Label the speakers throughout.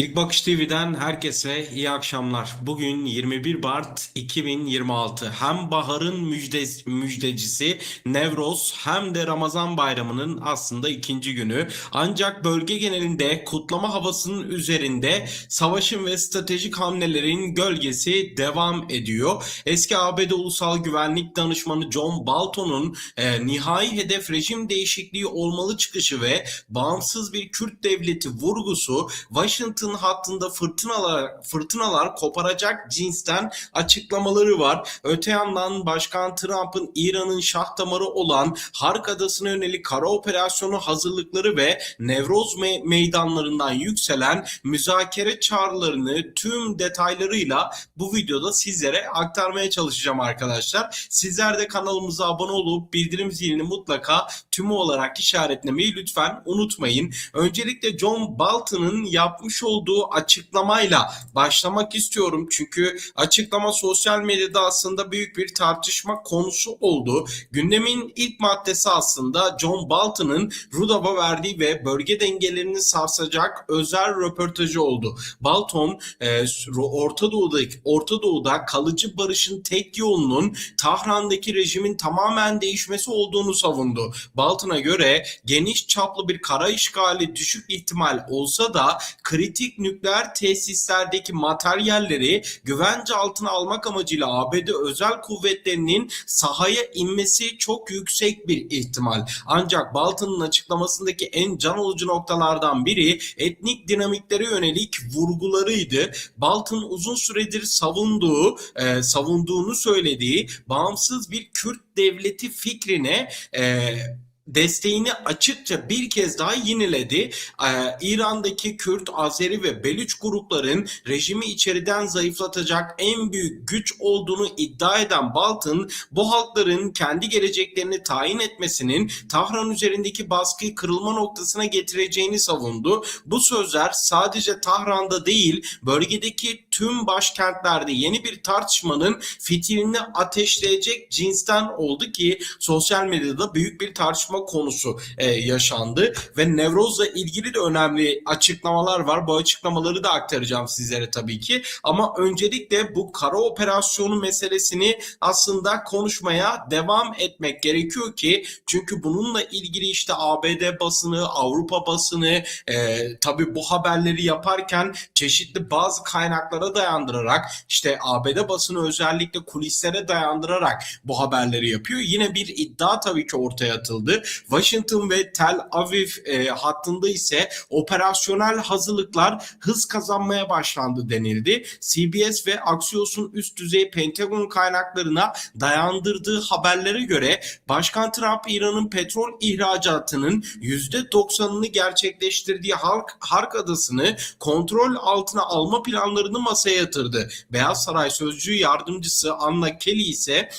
Speaker 1: İlk Bakış TV'den herkese iyi akşamlar. Bugün 21 Mart 2026. Hem baharın müjdecisi Nevroz hem de Ramazan bayramının aslında ikinci günü. Ancak bölge genelinde kutlama havasının üzerinde savaşın ve stratejik hamlelerin gölgesi devam ediyor. Eski ABD Ulusal Güvenlik Danışmanı John Bolton'un nihai hedef rejim değişikliği olmalı çıkışı ve bağımsız bir Kürt devleti vurgusu Washington hattında fırtınalar koparacak cinsten açıklamaları var. Öte yandan Başkan Trump'ın İran'ın şah damarı olan Hark Adası'na yönelik kara operasyonu hazırlıkları ve Nevroz meydanlarından yükselen müzakere çağrılarını tüm detaylarıyla bu videoda sizlere aktarmaya çalışacağım arkadaşlar. Sizler de kanalımıza abone olup bildirim zilini mutlaka tümü olarak işaretlemeyi lütfen unutmayın. Öncelikle John Bolton'ın yapmış olduğu açıklamayla başlamak istiyorum. Çünkü açıklama sosyal medyada aslında büyük bir tartışma konusu oldu. Gündemin ilk maddesi aslında John Bolton'ın Rudab'a verdiği ve bölge dengelerini sarsacak özel röportajı oldu. Bolton Orta Doğu'da kalıcı barışın tek yolunun Tahran'daki rejimin tamamen değişmesi olduğunu savundu. Bolton'a göre geniş çaplı bir kara işgali düşük ihtimal olsa da kritik nükleer tesislerdeki materyalleri güvence altına almak amacıyla ABD özel kuvvetlerinin sahaya inmesi çok yüksek bir ihtimal. Ancak Bolton'un açıklamasındaki en can alıcı noktalardan biri etnik dinamiklere yönelik vurgularıydı. Bolton uzun süredir savunduğunu söylediği bağımsız bir Kürt devleti fikrine desteğini açıkça bir kez daha yineledi. İran'daki Kürt, Azeri ve Belüç grupların rejimi içeriden zayıflatacak en büyük güç olduğunu iddia eden Bolton, bu halkların kendi geleceklerini tayin etmesinin Tahran üzerindeki baskıyı kırılma noktasına getireceğini savundu. Bu sözler sadece Tahran'da değil, bölgedeki tüm başkentlerde yeni bir tartışmanın fitilini ateşleyecek cinsten oldu ki sosyal medyada büyük bir tartışma konusu yaşandı ve Nevroz'la ilgili de önemli açıklamalar var. Bu açıklamaları da aktaracağım sizlere tabii ki. Ama öncelikle bu kara operasyonu meselesini aslında konuşmaya devam etmek gerekiyor ki çünkü bununla ilgili işte ABD basını, Avrupa basını tabii bu haberleri yaparken çeşitli bazı kaynaklara dayandırarak işte ABD basını özellikle kulislere dayandırarak bu haberleri yapıyor. Yine bir iddia tabii ki ortaya atıldı. Washington ve Tel Aviv hattında ise operasyonel hazırlıklar hız kazanmaya başlandı denildi. CBS ve Axios'un üst düzey Pentagon kaynaklarına dayandırdığı haberlere göre Başkan Trump İran'ın petrol ihracatının %90'ını gerçekleştirdiği Hark Adası'nı kontrol altına alma planlarını masaya yatırdı. Beyaz Saray Sözcü Yardımcısı Anna Kelly ise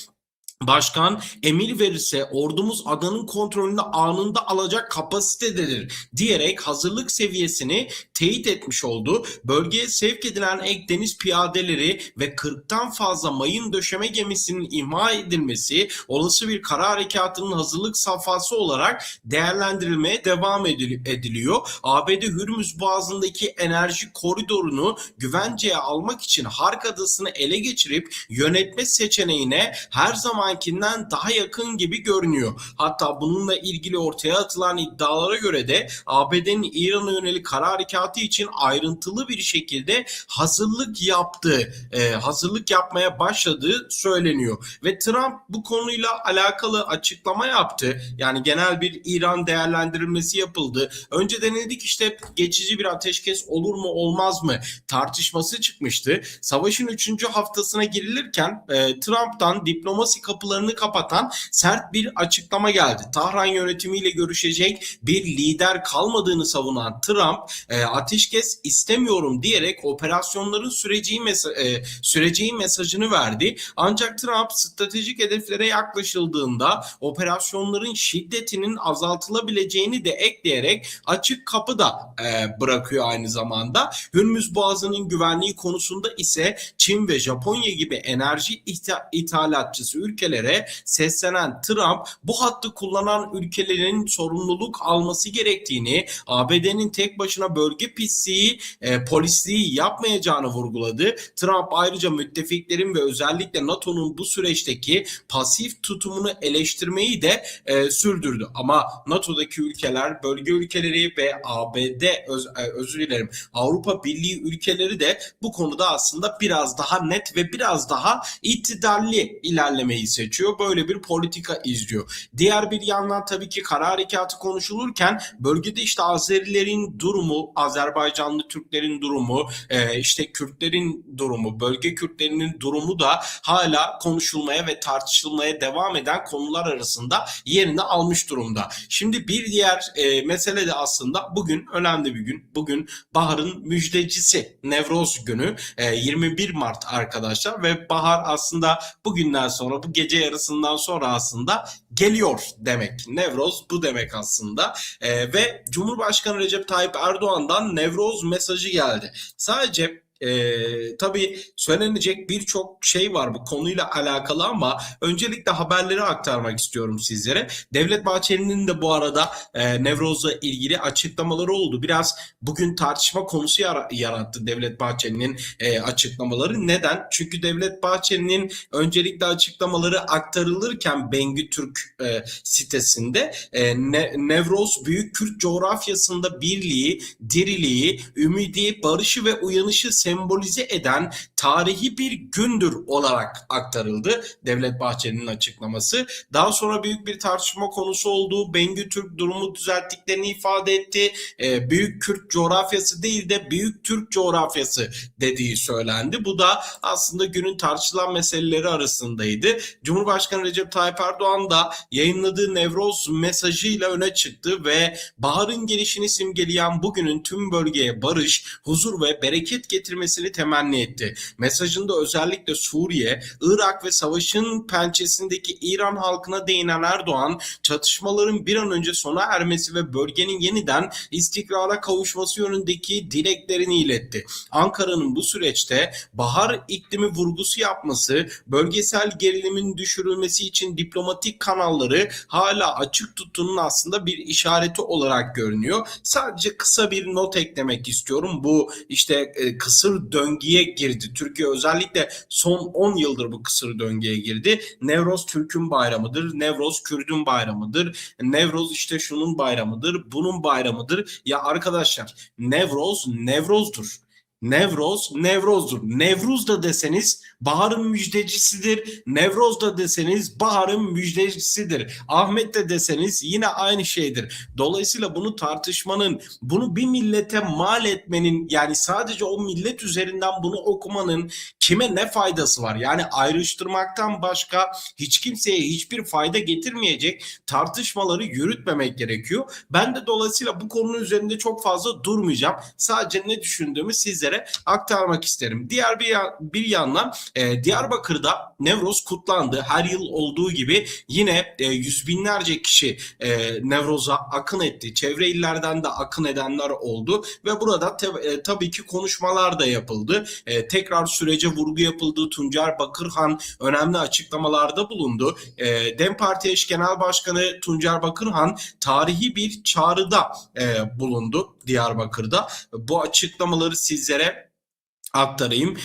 Speaker 1: Başkan emir verirse ordumuz adanın kontrolünü anında alacak kapasitededir diyerek hazırlık seviyesini teyit etmiş oldu. Bölgeye sevk edilen ek deniz piyadeleri ve 40'tan fazla mayın döşeme gemisinin imha edilmesi olası bir kara harekatının hazırlık safhası olarak değerlendirilmeye devam ediliyor. ABD Hürmüz Boğazı'ndaki enerji koridorunu güvenceye almak için Hark Adası'nı ele geçirip yönetme seçeneğine her zamankinden daha yakın gibi görünüyor. Hatta bununla ilgili ortaya atılan iddialara göre de ABD'nin İran'a yönelik kara harekatı için ayrıntılı bir şekilde hazırlık yapmaya başladığı söyleniyor. Ve Trump bu konuyla alakalı açıklama yaptı. Yani genel bir İran değerlendirilmesi yapıldı. Önce denildik işte geçici bir ateşkes olur mu olmaz mı tartışması çıkmıştı. Savaşın 3. haftasına girilirken Trump'tan diplomasi kapılarını kapatan sert bir açıklama geldi. Tahran yönetimiyle görüşecek bir lider kalmadığını savunan Trump ateşkes istemiyorum diyerek operasyonların süreceği mesajını verdi. Ancak Trump stratejik hedeflere yaklaşıldığında operasyonların şiddetinin azaltılabileceğini de ekleyerek açık kapı da bırakıyor aynı zamanda. Hürmüz Boğazı'nın güvenliği konusunda ise Çin ve Japonya gibi enerji ithalatçısı ülkeler ülkelere seslenen Trump bu hattı kullanan ülkelerin sorumluluk alması gerektiğini, ABD'nin tek başına bölge pisliği, polisliği yapmayacağını vurguladı. Trump ayrıca müttefiklerin ve özellikle NATO'nun bu süreçteki pasif tutumunu eleştirmeyi de sürdürdü. Ama NATO'daki ülkeler, bölge ülkeleri ve ABD, özür dilerim, Avrupa Birliği ülkeleri de bu konuda aslında biraz daha net ve biraz daha itidalli ilerlemeyi seçiyor. Böyle bir politika izliyor. Diğer bir yandan tabii ki kara harekatı konuşulurken bölgede işte Azerilerin durumu, Azerbaycanlı Türklerin durumu, işte Kürtlerin durumu, bölge Kürtlerinin durumu da hala konuşulmaya ve tartışılmaya devam eden konular arasında yerini almış durumda. Şimdi bir diğer mesele de aslında bugün önemli bir gün. Bugün baharın müjdecisi Nevroz günü, 21 Mart arkadaşlar ve bahar aslında bugünden sonra, bu gece yarısından sonra aslında geliyor demek. Nevroz bu demek aslında. Ve Cumhurbaşkanı Recep Tayyip Erdoğan'dan Nevroz mesajı geldi. Sadece tabii söylenecek birçok şey var bu konuyla alakalı ama öncelikle haberleri aktarmak istiyorum sizlere. Devlet Bahçeli'nin de bu arada Nevroz'la ilgili açıklamaları oldu. Biraz bugün tartışma konusu yarattı Devlet Bahçeli'nin açıklamaları. Neden? Çünkü Devlet Bahçeli'nin öncelikle açıklamaları aktarılırken Bengü Türk sitesinde Nevroz Büyük Kürt coğrafyasında birliği, diriliği, ümidi, barışı ve uyanışı sembolize eden tarihi bir gündür olarak aktarıldı Devlet Bahçeli'nin açıklaması. Daha sonra büyük bir tartışma konusu olduğu, Bengü Türk durumu düzelttiklerini ifade etti. Büyük Kürt coğrafyası değil de Büyük Türk coğrafyası dediği söylendi. Bu da aslında günün tartışılan meseleleri arasındaydı. Cumhurbaşkanı Recep Tayyip Erdoğan da yayınladığı Nevroz mesajıyla öne çıktı ve baharın gelişini simgeleyen bugünün tüm bölgeye barış, huzur ve bereket getirmesini temenni etti. Mesajında özellikle Suriye, Irak ve savaşın pençesindeki İran halkına değinen Erdoğan, çatışmaların bir an önce sona ermesi ve bölgenin yeniden istikrara kavuşması yönündeki dileklerini iletti. Ankara'nın bu süreçte bahar iklimi vurgusu yapması, bölgesel gerilimin düşürülmesi için diplomatik kanalları hala açık tuttuğunun aslında bir işareti olarak görünüyor. Sadece kısa bir not eklemek istiyorum. Bu işte kısır döngüye girdi. Türkiye özellikle son 10 yıldır bu kısır döngüye girdi. Nevroz Türk'ün bayramıdır. Nevroz Kürt'ün bayramıdır. Nevroz işte şunun bayramıdır. Bunun bayramıdır. Ya arkadaşlar, Nevroz Nevroz'dur. Nevroz Nevroz'dur. Nevruz da deseniz baharın müjdecisidir. Nevroz da deseniz baharın müjdecisidir. Ahmet de deseniz yine aynı şeydir. Dolayısıyla bunu tartışmanın, bunu bir millete mal etmenin, yani sadece o millet üzerinden bunu okumanın kime ne faydası var? Yani ayrıştırmaktan başka hiç kimseye hiçbir fayda getirmeyecek tartışmaları yürütmemek gerekiyor. Ben de dolayısıyla bu konunun üzerinde çok fazla durmayacağım. Sadece ne düşündüğümü sizlere aktarmak isterim. Diğer bir yandan Diyarbakır'da Nevroz kutlandı. Her yıl olduğu gibi yine yüz binlerce kişi Nevroz'a akın etti. Çevre illerden de akın edenler oldu ve burada tabii ki konuşmalar da yapıldı. Tekrar sürece vurgu yapıldı. Tuncer Bakırhan önemli açıklamalarda bulundu. DEM Parti eş genel başkanı Tuncer Bakırhan tarihi bir çağrıda bulundu Diyarbakır'da. Bu açıklamaları sizlere aktarayım.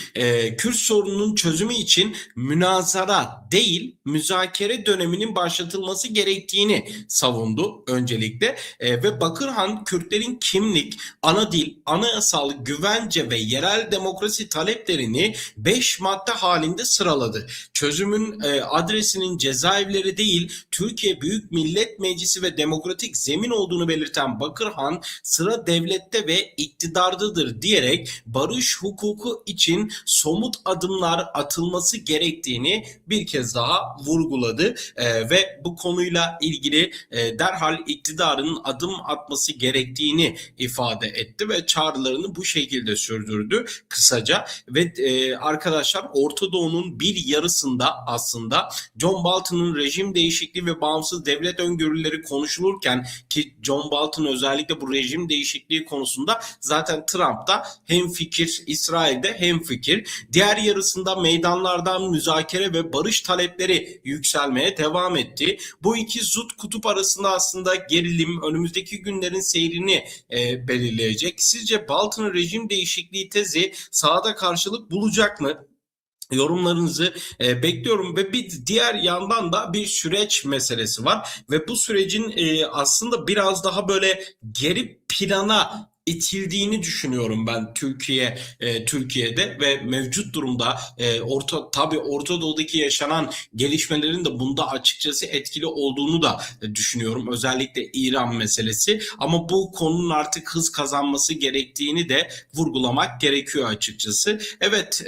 Speaker 1: Kürt sorununun çözümü için münazara değil, müzakere döneminin başlatılması gerektiğini savundu öncelikle. Ve Bakırhan, Kürtlerin kimlik, ana dil, anayasal güvence ve yerel demokrasi taleplerini 5 madde halinde sıraladı. Çözümün adresinin cezaevleri değil, Türkiye Büyük Millet Meclisi ve demokratik zemin olduğunu belirten Bakırhan, sıra devlette ve iktidardadır diyerek barış, hukuk için somut adımlar atılması gerektiğini bir kez daha vurguladı ve bu konuyla ilgili derhal iktidarın adım atması gerektiğini ifade etti ve çağrılarını bu şekilde sürdürdü kısaca. Ve arkadaşlar, Orta Doğu'nun bir yarısında aslında John Bolton'un rejim değişikliği ve bağımsız devlet öngörüleri konuşulurken, ki John Bolton özellikle bu rejim değişikliği konusunda zaten Trump'ta hemfikir, İsrail İsrail'de hemfikir. Diğer yarısında meydanlardan müzakere ve barış talepleri yükselmeye devam etti. Bu iki zıt kutup arasında aslında gerilim önümüzdeki günlerin seyrini belirleyecek. Sizce Bolton'un rejim değişikliği tezi sahada karşılık bulacak mı? Yorumlarınızı bekliyorum ve bir diğer yandan da bir süreç meselesi var ve bu sürecin aslında biraz daha böyle geri plana itildiğini düşünüyorum ben Türkiye'de ve mevcut durumda tabii Orta Doğu'daki yaşanan gelişmelerin de bunda açıkçası etkili olduğunu da düşünüyorum. Özellikle İran meselesi ama bu konunun artık hız kazanması gerektiğini de vurgulamak gerekiyor açıkçası. Evet,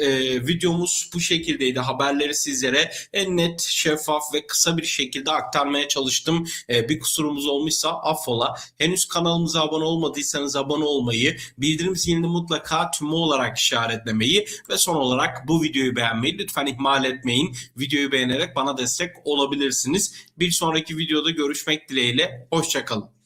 Speaker 1: videomuz bu şekildeydi. Haberleri sizlere en net, şeffaf ve kısa bir şekilde aktarmaya çalıştım. Bir kusurumuz olmuşsa affola. Henüz kanalımıza abone olmadıysanız abone olmayı, bildirim zilini mutlaka tümü olarak işaretlemeyi ve son olarak bu videoyu beğenmeyi lütfen ihmal etmeyin. Videoyu beğenerek bana destek olabilirsiniz. Bir sonraki videoda görüşmek dileğiyle. Hoşça kalın.